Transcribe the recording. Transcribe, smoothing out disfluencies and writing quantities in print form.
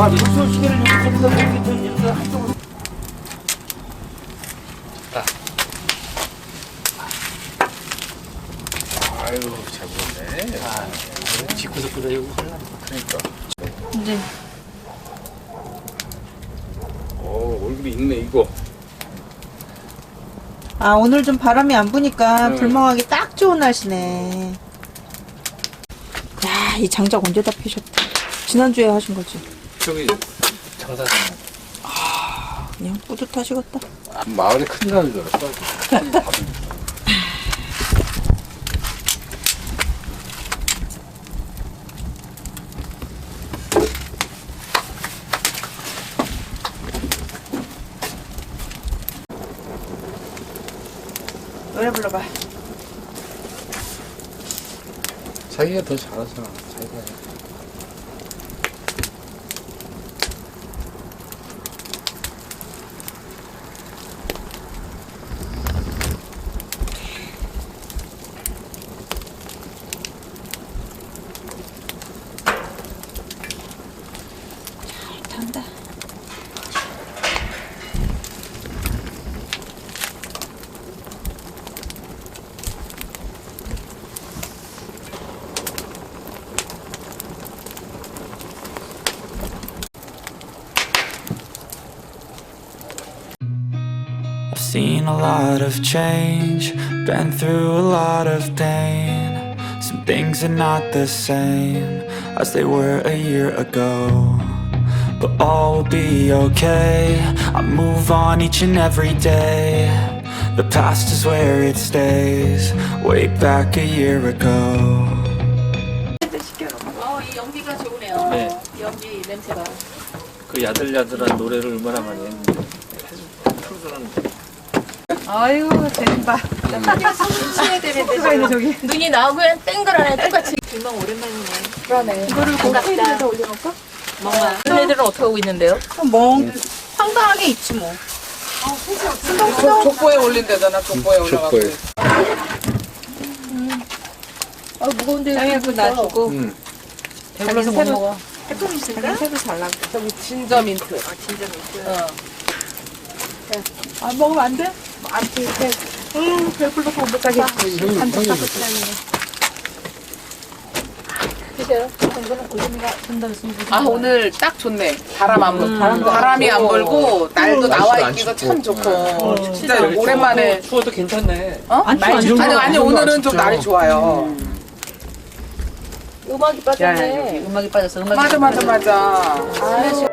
물소 시계를 여기서 이렇게 한쪽으로. 아유, 잘 보네. 짓고서 그래요. 그러니까. 이제 얼굴이 익네, 이거. 아 오늘 좀 바람이 안 부니까 응. 불멍하기 딱 좋은 날씨네. 야, 이 장작 언제 다 피셨대? 지난주에 하신 거지? 저기, 장사장. 그냥 뿌듯하시겠다. 마을에 큰일 나는 줄 알았어. 노래 불러봐. 자기가 더 잘하잖아. 자기가. 탄다. I've seen a lot of change, been through a lot of pain. Some things are not the same as they were a year ago, but all will be okay. I move on each and every day. The past is where it stays, way back a year ago. 이 연기가 좋으네요. 네. 연기 냄새가. 그 야들야들한 노래를 얼마나 많이 했는데. 틀어주는. 아유, 재밌다. 심심해 되는데 있네, 저기. 눈이 나오고 그냥 땡그라네 똑같이. 불멍 오랜만이네. 그러네. 이거를 고기에다 올려놓을까? 멍아. 너네들은 어떻게 하고 있는데요? 멍. 황당하게 있지 뭐. 족보에 올린대잖아. 족보에 올라가고. 족보에. 아 무거운데. 장애도 놔주고. 응. 배불러서 못 먹어. 해품 있으니까 새도 잘 나고. 저기 진저 민트. 진짜 맛있어. 안 먹으면 안 돼? 안 돼. 배불러서 못 가겠다. 드세요. 이거는 고수미가 된다고 했으면 아 오늘 딱 좋네. 바람 안 불고. 바람이 안 불고 날도 나와 날씨도 안 있기가 춥고. 참 좋고. 진짜 오랜만에. 추워도 괜찮네. 어? 아니 오늘은 좀 날이 좋아요. 음악이 빠졌네. 음악이 빠졌어. 음악이 맞아. 아유,